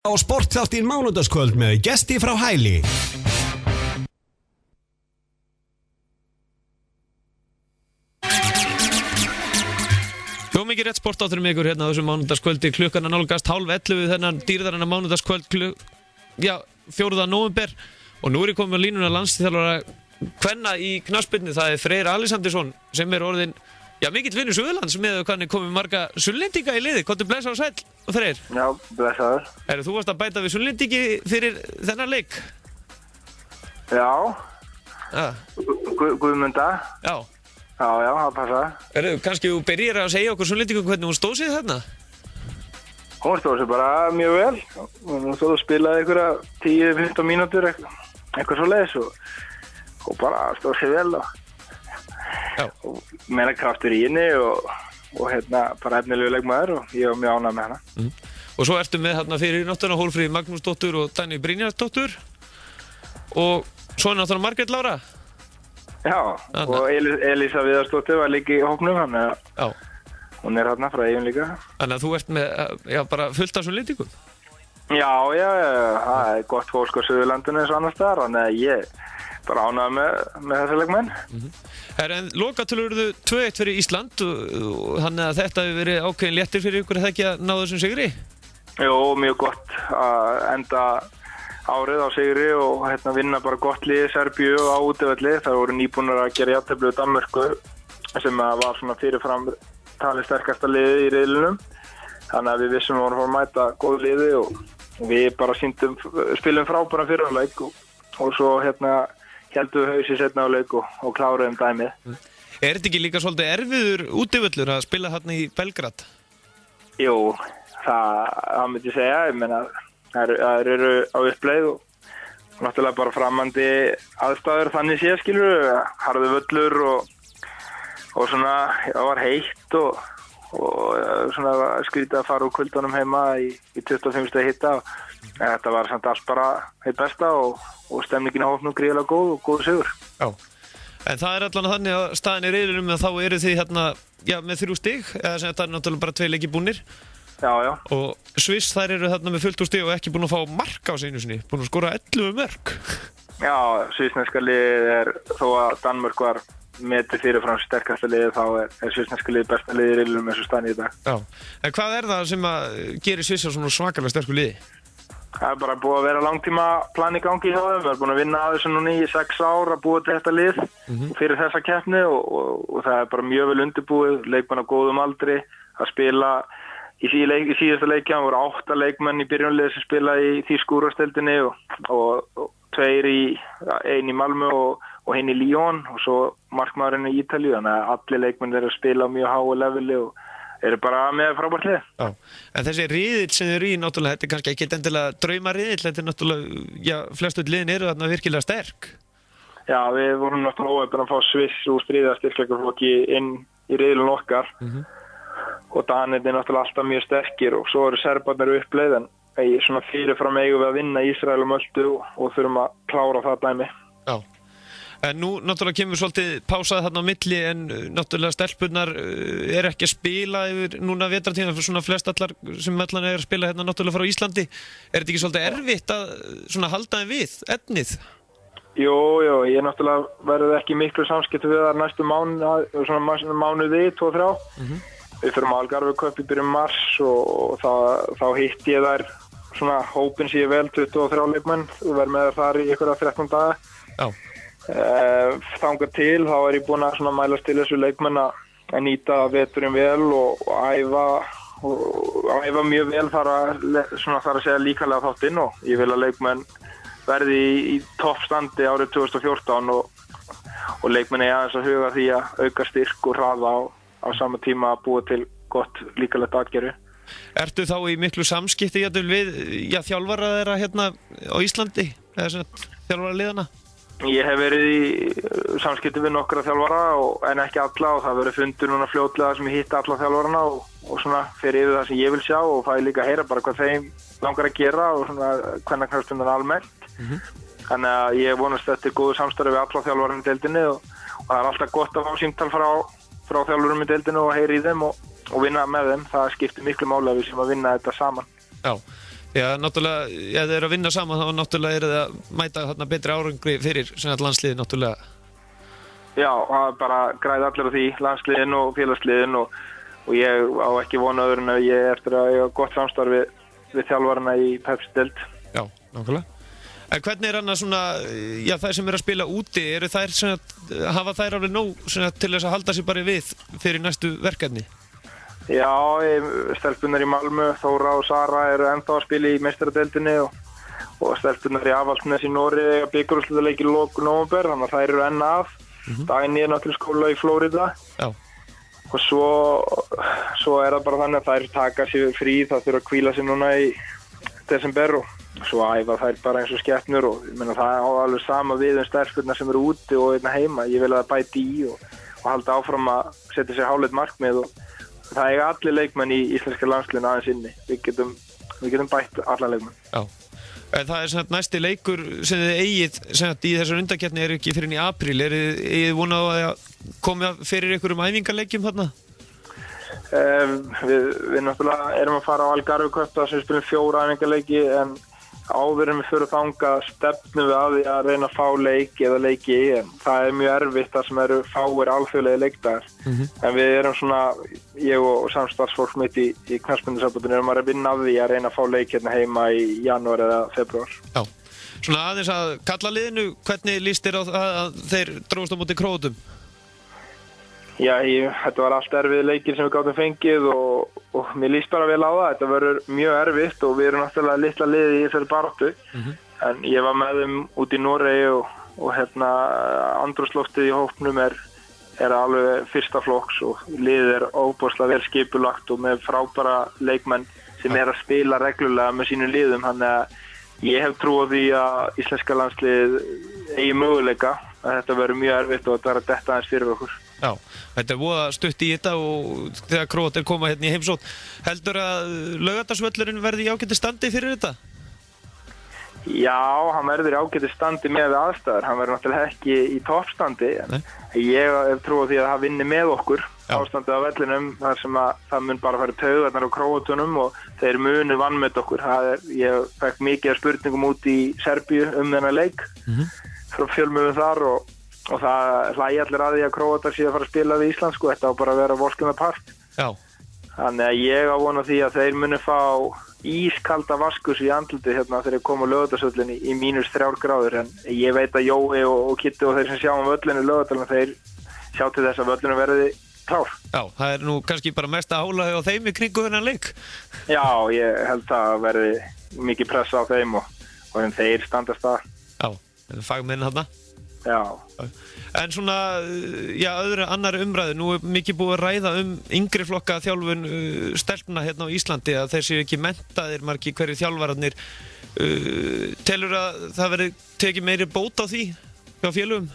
Á sportþáttinn mánudagskvöld með gesti frá Hæli. Jó, mikið rétt sportáttur ykkur hérna á þessu mánudagskvöldi, klukkan að nálgast 10:30 þennan dýrðarinnar mánudagskvöld 4. nóvember og nú ég komið á línuna landsliðsþjálfara kvenna í knattspyrnu. Það Freyr Alexandersson sem orðinn mikill vinur Suðurlands með hvernig komið marga Sunnlendinga í liði. Komdu blessaður og sæll, Freyr. Já, blessaður. Þú varst að bæta við Sunnlendingi fyrir þennan leik? Já. Guðmunda. Já. Já, það passa. Kannski þú byrjar að segja okkur Sunnlendingum hvernig hún stóð sig þarna? Hún stóð sig bara mjög vel. Hún stóð og spilaði einhverja 10-15 mínútur eitthvað svoleiðis og bara stóð sig vel og meira kraftur í henni og bara efnilegu leikmaður og ég var mjög ánægður með hana. Og svo ertu með hérna fyrir náttúrulega Hólfríði Magnúsdóttur og Dagný Brynjarsdóttur og svo náttúrulega Margrét Lára. Já, og Elísa Viðarsdóttir var líka í hópnum, hún hérna frá Eyjum líka. Þannig að þú ert með bara fullt af Sunnlendingum? Já, það gott fólk á Suðurlandinu eins og annars staðar, þannig að ég bara ánægður með þessi leikmenn. En lokatölur eruðu 2-1 fyrir Ísland og þannig að þetta hefur verið ákveðin léttir fyrir ykkur að það ekki að ná þessum sigri? Jó, mjög gott að enda árið á sigri og vinna bara gott lið Serbíu á útivelli. Það voru nýbúnar að gera jafntefli við Danmörku sem var svona fyrirfram talið sterkasta liði í riðlinum. Þannig að við vissum að við vorum að mæta góð liði og við bara spilum frábæran fyrirleik og svo heldum við hausi setna á leik og kláruðum dæmið. Þetta ekki líka svolítið erfiður útivöllur að spila þarna í Belgrad? Jú, það myndi ég segja. Ég meina, það eru á uppleið og náttúrulega bara framandi aðstæður þannig sé, skilur, harði völlur og svona, það var heitt og svona skrítið að fara úr kuldanum heima í 25 stegi hitta. Þetta var samt allt bara heitt besta og stemningin á hópnum gríðarlega góð og góð sigur. Já, en það allan þannig að staðan í riðlinum en þá eru þið með 3 stig, eða sem þetta náttúrulega bara 2 leikir búnir. Já. Og Sviss þær eru með fullt úr stig og ekki búin að fá mark á sig einu sinni, búin að skora 11 mörk. Já, svissneska liðið þó að Danmörk var metið fyrirfram sterkasta liðið, þá er svissneska liðið besta liðið í riðlinum eins og staðan í dag. Já, en hvað er það sem að gerir Svissa svona svakalega sterku liði? Það er bara búið að vera langtíma plan í gangi hjá þeim. Við erum búin að vinna að þessu núna í 6 ár að búa til þetta lið fyrir þessa keppni og það er bara mjög vel undirbúið. Leikmenn á góðum aldri að spila í síðasta leikja. Það voru 8 leikmenn í byrjunliði sem spila í þýsku úrvalsdeildinni og 2 ein í Malmö og hinn í Lyon og svo markmaðurinn í Ítalíu. Þannig að allir leikmenn eru að spila á mjög háu leveli og eru bara með frábært lið. Já, en þessi riðill sem þið eru í náttúrulega, þetta er kannski ekki endilega draumariðill, þetta er náttúrulega, flestu liðin eru þarna virkilega sterk. Já, við vorum náttúrulega óheppin að fá Sviss úr stríða styrkleikaflokki inn í riðilinn okkar og Danir er náttúrulega alltaf mjög sterkir og svo eru Serbarnir uppleið en svona fyrirfram eigum við að vinna Ísrael og Möltu og þurfum að klára það dæmi. Já. En nú náttúrulega kemur svolítið pásað þarna á milli en náttúrulega stelpurnar ekki að spila yfir núna vetrartíma fyrir svona flest allar sem allan að spila hérna náttúrulega frá Íslandi. Þetta ekki svolítið erfitt að svona halda þeim við efnið? Jú, ég náttúrulega verður ekki miklu samskipti við það næstu mánuði 2-3. Við fyrir Algarve Cup í byrjun mars og þá hitt ég þær svona hópin sem ég vel 23 leikmenn og verð með þar í einhverja 13 daga. Já. Þangað til þá ég búin að mælast til þessu leikmenn að nýta veturinn vel og æfa mjög vel þar að segja líkamlega þáttinn og ég vil að leikmenn verði í toppstandi árið 2014 og leikmenn aðeins að huga því að auka styrk og hraða á sama tíma að búa til gott líkamlegt atgervi. Ertu þá í miklu samskipti við þjálfara þeirra hérna á Íslandi eða þjálfara liðana? Ég hef verið í samskipti við nokkra þjálfara en ekki alla og það verið fundur núna fljótlega sem ég hitta alla þjálfarana og svona fer yfir það sem ég vil sjá og fæ líka að heyra bara hvað þeim langar að gera og svona hvernig knattspyrnan almennt. Þannig að ég vonast eftir góðu samstarfi við alla þjálfarana í deildinni og það er alltaf gott að fá símtal frá þjálfurum í deildinni og heyra í þeim og vinna með þeim. Það skiptir miklu máli að við sem að vinna þetta saman. Já. Já, náttúrulega, ef þið eru að vinna saman þá náttúrulega eru þið að mæta þarna betri árangri fyrir sem landsliðið náttúrulega. Já, það bara græði allir á því, landsliðin og félagsliðin og ég á ekki vona öðru en að ég eftir að ég hafa gott samstarf við þjálfarana í Pepsi-deild. Já, nákvæmlega. En hvernig annars svona, já, þær sem eru að spila úti, eru þær hafa þær alveg nóg til þess að halda sig bara við fyrir næstu verkefni? Já, stelpunar í Malmö, Þóra og Sara eru ennþá að spila í meistaradeildinni og stelpunar í Avaldsnes í Noregi bikarúrslitaleik í lok nóvember, þannig að þær eru enn af. Daginn ég náttúrulega skóla í Flórida. Já. Og svo er það bara þannig að þær taka sér frí, það þurfa að hvíla sig núna í desember og svo æfa þær bara eins og skepnur og ég meina það á alveg sama við stelpurnar sem eru úti og einna heima. Ég vil að það bæti í og halda áfram að setja sér háleit markmið og það eiga allir leikmenn í íslenska landsliðinu aðeins inni. Við getum bætt alla leikmenn. Já. Það er næsti leikur sem þið eigið í þessar undankeppni er ekki fyrir í apríl. Er þið vonað að koma fyrir ykkur æfingarleikjum þarna? Við náttúrulega erum að fara á Algarve Cup sem við spilum 4 æfingarleiki en áður en við fyrir þangað stefnum við að því að reyna að fá leik eða leiki en það er mjög erfitt þar sem eru fáir alþjóðlegir leikdagar. En við erum svona, ég og samstarfsfólk mitt í knattspyrnusambandinu erum að vinna að því að reyna að fá leik hérna heima í janúar eða febrúar. Já, svona aðeins að kalla liðinu, hvernig líst þér á það að þeir dróðust á móti Króatum? Já, þetta var allt erfið leikir sem við gátum fengið og mér líst bara vel á það. Þetta verður mjög erfitt og við erum náttúrulega litla liði í þessari baráttu. En ég var með þeim út í Noregi og andrúmsloftið í hópnum er alveg fyrsta flokks og liðið er óbúslega vel skipulagt og með frábæra leikmenn sem er að spila reglulega með sínum liðum. Þannig að ég hef trú á því að íslenska landslið eigi möguleika að þetta verður mjög erfitt og þetta verður að detta aðeins fyrir okkur. Já, þetta er voða stutt í þetta og þegar Króatar koma hérna í heimsókn. Heldur að Laugardalsvöllurinn verði í ágæti standi fyrir þetta? Já, hann verður í ágæti standi með aðstæður. Hann verður náttúrulega ekki í toppstandi. Ég hef trú á því að það vinni með okkur ástandið á vellinum þar sem að það mun bara fara taugarnar á Króatunum og þeir munu vanmet okkur. Ég fekk mikið spurningum út í Serbíu þennan leik frá fjölmiðlum þar og það hlægi allir að því að Króatar sé að fara að spila við Ísland sko, þetta á bara að vera volkuna part. Já. Þannig að ég á vona því að þeir muni fá ískalda vaskus í andliti hérna þegar þeir koma á Laugardalsvöllinn í -3 gráður en ég veit að Jói og Kitti og þeir sem sjá völlinn í Laugardalinn þeir sjá til þess að völlinu verði klár. Já, það er nú kannski bara mesta álagi á þeim í kringu þennan leik. Já, ég held að verði mikið pressa á þeim og þeir standast það. Já, fagmenn þarna. Já. En svona, já, annar umræðu, nú er mikið búið að ræða yngri flokka þjálfun stelpna hérna á Íslandi að þeir séu ekki menntaðir margir hverju þjálfararnir. Telur að það verði tekið meiri bót á því hjá félögum?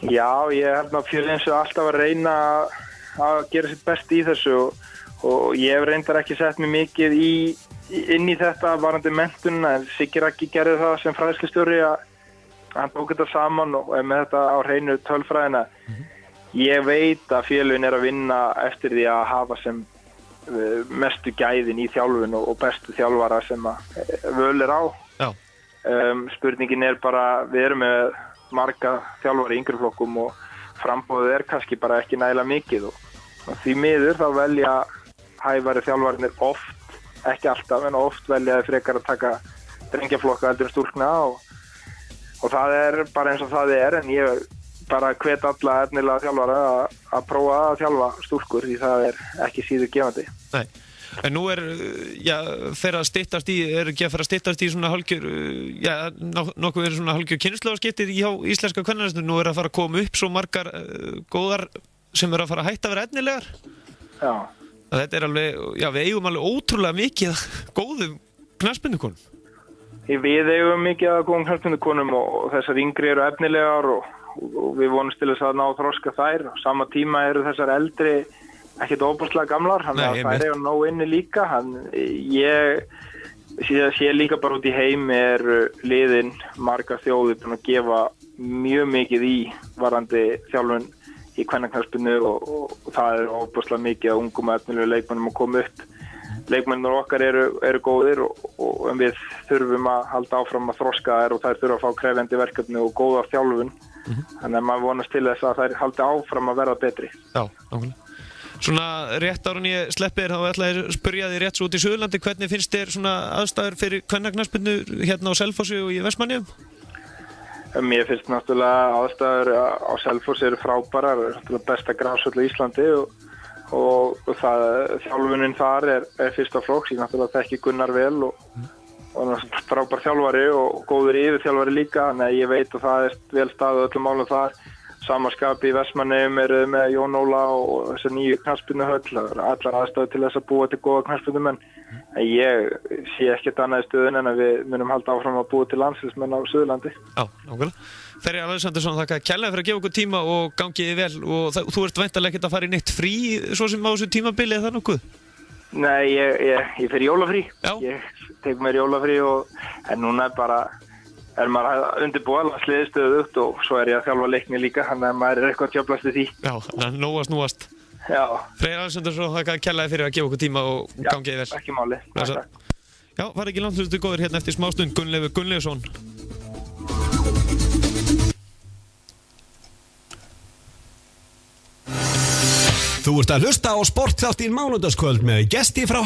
Já, ég held að félögin séu alltaf að reyna að gera sitt best í þessu og ég hef reyndar ekki sett mig mikið inn í þetta varandi menntunina en Siggi Raggi gerði það sem fræðslustjóri að hann tók þetta saman og er með þetta á hreinu tölfræðina. Ég veit að félögin er að vinna eftir því að hafa sem mestu gæðin í þjálfun og bestu þjálfara sem völ er á. Já. Spurningin er bara, við erum með marga þjálfara í yngri flokkum og framboðið er kannski bara ekki nægilega mikið og því miður þá velja hæfari þjálfarnir oft, ekki alltaf en oft velja frekar að taka drengjaflokka heldur en stúlkna og það er bara eins og það er en ég bara hvet alla efnilega þjálfara að prófa að þjálfa stúlkur því það er ekki síður gefandi. Nei, en nú er, já, fer að styttast í, er ekki að fara að styttast í svona hálfgjör, já, nokkuð er svona hálfgjör kynslóðaskiptir hjá íslenska kvennalandsliðinu, nú er að fara að koma upp svo margar góðar sem er að fara að hætta að vera efnilegar. Já. Þetta er alveg, já, við eigum alveg ótrúlega mikið góðum knattspyrnukonum. Við eigum mikið að góðum knattspyrnukonum og þessar yngri eru efnilegar og við vonumst til þess að ná að þroska þær. Á sama tíma eru þessar eldri ekkert óbúslega gamlar, þannig að þær eru nóg inni líka. Ég sé líka bara út í heim er liðin margar þjóðir búin að gefa mjög mikið í varðandi þjálfun í kvennaknattspyrnu og það er óbúslega mikið að ungum efnilegu leikmönnum að koma upp. leikmennir okkar eru góðir og við þurfum að halda áfram að þroska þær og þær þurfa að fá krefjandi verkefni og góða þjálfun. Þannig að maður vonast til þess að þær haldi áfram að verða betri. Já, nákvæmlega. Svona rétt ára en ég sleppi þér, þá ætla ég að spyrja þig rétt svo út í Suðurlandi, hvernig finnst þér svona aðstæður fyrir kvennaknattspyrnu hérna á Selfossi og í Vestmannaeyjum? Mér finnst náttúrulega aðstæður á Selfossi eru frábærar, náttúrulega besta grásvöll á Íslandi og þjálfunin þar er fyrsta flokks. Ég náttúrulega þekki Gunnar vel og frábær þjálfari og góður yfirþjálfari líka, þannig að ég veit að það er vel staðið öllum málum þar. Samaskapi í Vestmannaeyjum eru með Jón Óla og þessar nýju knattspyrnuhöll, allar aðstæður til þess að búa til góða knattspyrnumenn. En ég sé ekkert annað í stöðun en að við munum halda áfram að búa til landsliðsmenn á Suðurlandi. Já, nákvæmlega. Ferri Alexandersson, þakka kærlega fyrir að gefa okkur tíma og gangi þið vel og þú ert væntanlega ekkert að fara í neitt frí svo sem á þessu tímabili eða nokkuð? Nei, ég fer í jólafrí. Já. Ég tek mér jólafrí en núna er maður að undirbúa landsliðið stöðugt og svo ég að þjálfa leikni líka, þannig að maður er eitthvað tjöflast í því. Já, þannig að nóast núast. Já. Freyr Alexandersson, þakka kærlega fyrir að gefa okkur tíma og gangi þið vel. Já, ekki máli. Takk. Já, var ekki langt hlustu góður hérna eftir smástund, Gunnleifur Gunnleifsson. Þú ert að hlusta á sportþáttinn mánudagskvöld með gesti frá